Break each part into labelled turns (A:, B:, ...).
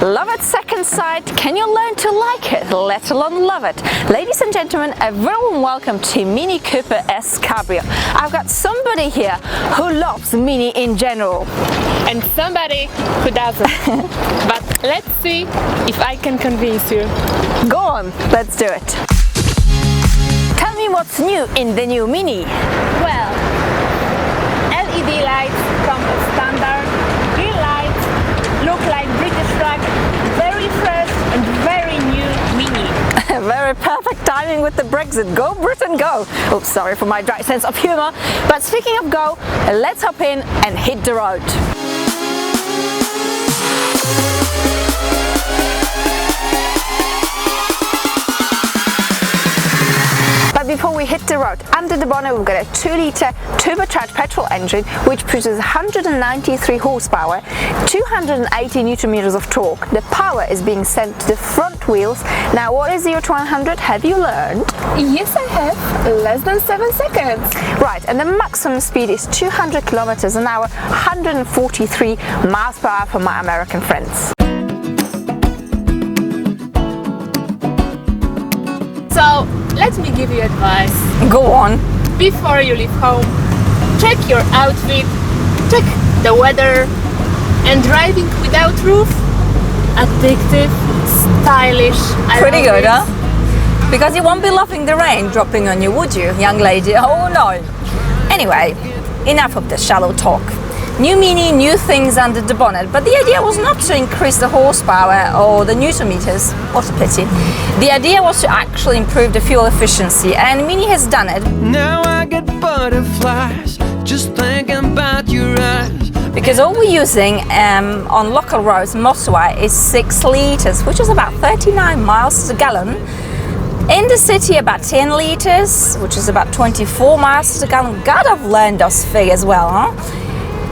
A: Love at second sight. Can you learn to like it, let alone love it? Ladies and gentlemen, a very warm welcome to Mini Cooper S Cabriolet. I've got somebody here who loves Mini in general.
B: And somebody who doesn't. But let's see if I can convince you.
A: Go on, let's do it. Tell me what's new in the new Mini.
B: Well, LED lights come as standard. Green lights look like British flag. Very fresh and very new Mini.
A: Very perfect timing with the Brexit. Go Britain, go! Oops, sorry for my dry sense of humor. But speaking of go, let's hop in and hit the road. Before we hit the road, under the bonnet we've got a 2-litre turbocharged petrol engine which produces 193 horsepower, 280 newton meters of torque. The power is being sent to the front wheels. Now what is 0 to 100? Have you learned?
B: Yes, I have. Less than 7 seconds.
A: Right, and the maximum speed is 200 kilometers an hour, 143 miles per hour for my American friends.
B: So, let me give you advice.
A: Go on.
B: Before you leave home, check your outfit, check the weather, and driving without roof, addictive, stylish.
A: Pretty good, huh? Because you won't be loving the rain dropping on you, would you, young lady? Oh no. Anyway, enough of the shallow talk. New Mini, new things under the bonnet, but the idea was not to increase the horsepower or the newton meters. What a pity. The idea was to actually improve the fuel efficiency, and Mini has done it.
C: Now I get butterflies just thinking about your eyes.
A: Because all we're using on local roads, motorway, is 6 litres, which is about 39 miles a gallon. In the city, about 10 litres, which is about 24 miles a gallon. God, I've learned those figures well, huh?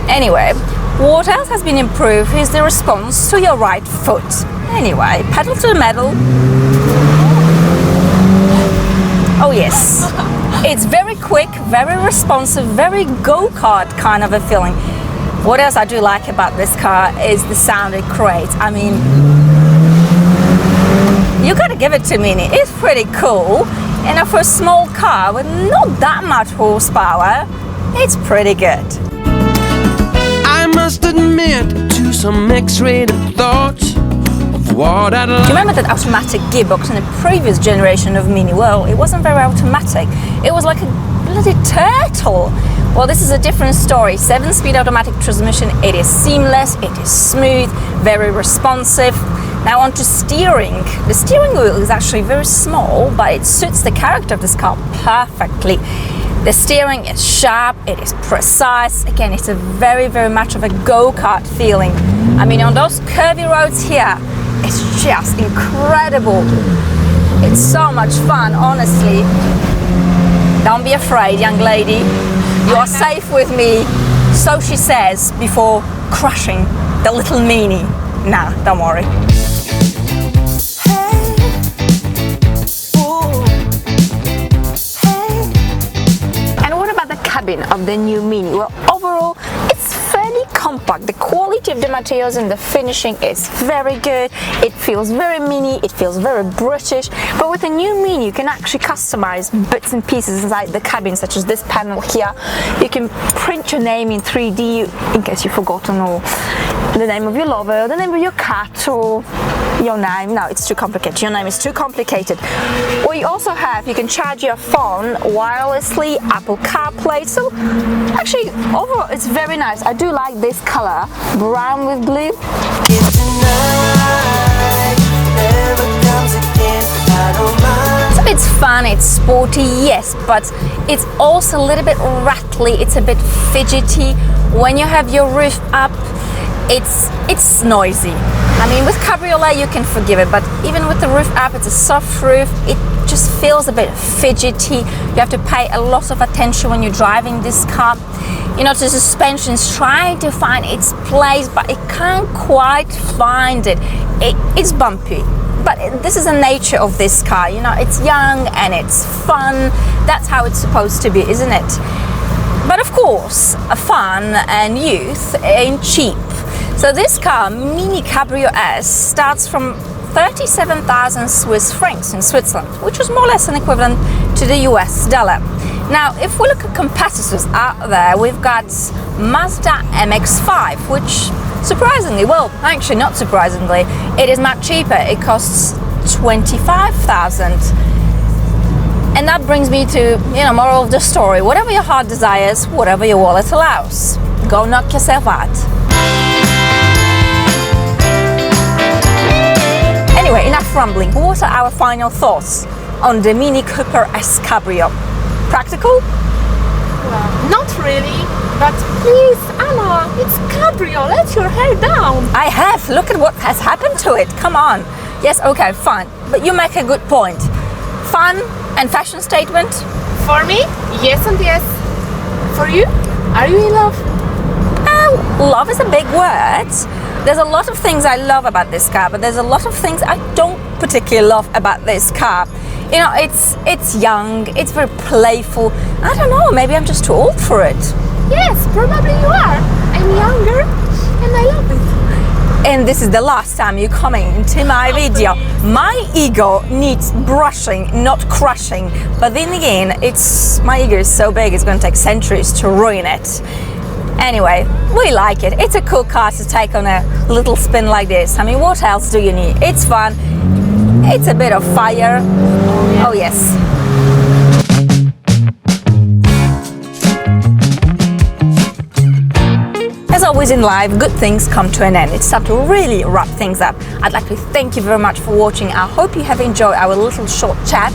A: Anyway, what else has been improved is the response to your right foot. Anyway, pedal to the metal. Oh yes, it's very quick, very responsive, very go-kart kind of a feeling. What else I do like about this car is the sound it creates. I mean, you gotta give it to Mini. It's pretty cool. And for a small car with not that much horsepower, it's pretty good.
C: I must admit to some X-rated thoughts of what I'd like.
A: Do you remember that automatic gearbox in the previous generation of Mini? Well, it wasn't very automatic. It was like a bloody turtle. Well, this is a different story. 7-speed automatic transmission. It is seamless, it is smooth, very responsive. Now on to steering. The steering wheel is actually very small, but it suits the character of this car perfectly. The steering is sharp, it is precise. Again, it's a very, very much of a go-kart feeling. I mean, on those curvy roads here, it's just incredible. It's so much fun, honestly. Don't be afraid, young lady. You are safe with me, so she says, before crushing the little Mini. Nah, don't worry. Of the new Mini. Well, overall it's fairly compact. The quality of the materials and the finishing is very good. It feels very Mini, it feels very British, but with the new Mini you can actually customize bits and pieces inside the cabin, such as this panel here. You can print your name in 3D in case you've forgotten, or the name of your lover, the name of your cat, or your name. No, it's too complicated. Your name is too complicated. What you also have, you can charge your phone wirelessly, Apple CarPlay. So actually, overall, it's very nice. I do like this color, brown with blue. It's fun, it's sporty, yes, but it's also a little bit rattly. It's a bit fidgety. When you have your roof up, it's noisy. I mean, with Cabriolet you can forgive it, but even with the roof up, it's a soft roof, it just feels a bit fidgety. You have to pay a lot of attention when you're driving this car. You know, the suspension's trying to find its place, but it can't quite find it. It's bumpy. But this is the nature of this car, you know, it's young and it's fun. That's how it's supposed to be, isn't it? But of course, fun and youth ain't cheap. So this car, Mini Cabrio S, starts from 37,000 Swiss francs in Switzerland, which is more or less an equivalent to the US dollar. Now, if we look at competitors out there, we've got Mazda MX-5, which surprisingly, well, actually not surprisingly, it is much cheaper. It costs 25,000. And that brings me to, moral of the story. Whatever your heart desires, whatever your wallet allows. Go knock yourself out. Anyway, enough rambling. What are our final thoughts on the Mini Cooper S Cabriolet? Practical?
B: Well, not really, but please, Anna, it's Cabrio, let your hair down.
A: I have. Look at what has happened to it. Come on. Yes, okay, fine. But you make a good point. Fun and fashion statement?
B: For me, yes and yes. For you, are you in love?
A: Love is a big word. There's a lot of things I love about this car, but there's a lot of things I don't particularly love about this car. It's young, it's very playful. I don't know, maybe I'm just too old for it.
B: Yes, probably you are. I'm younger and I love it.
A: And this is the last time you're coming into my video. My ego needs brushing, not crushing. But then again, my ego is so big, it's going to take centuries to ruin it. Anyway, we like it. It's a cool car to take on a little spin like this. I mean, what else do you need? It's fun. It's a bit of fire. Oh yes. As always in life, good things come to an end. It's time to really wrap things up. I'd like to thank you very much for watching. I hope you have enjoyed our little short chat.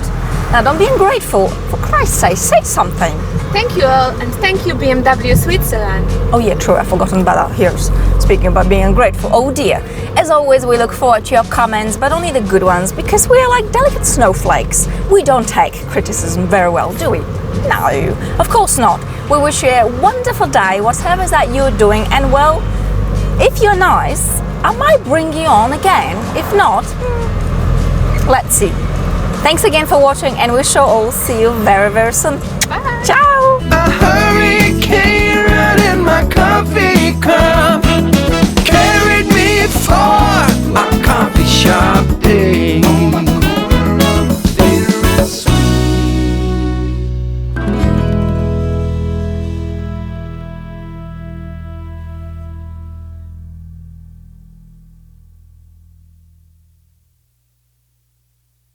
A: Now, don't be ungrateful. For Christ's sake, say something.
B: Thank you all, and thank you BMW Switzerland.
A: Oh yeah, true, I've forgotten about that. Here, speaking about being ungrateful. Oh dear. As always, we look forward to your comments, but only the good ones, because we are like delicate snowflakes. We don't take criticism very well, do we? No, of course not. We wish you a wonderful day, whatever that you're doing, and well, if you're nice, I might bring you on again. If not, let's see. Thanks again for watching, and we shall all see you very, very soon.
B: Bye.
A: Ciao!
C: A hurricane running my coffee cup carried me for my coffee shop day.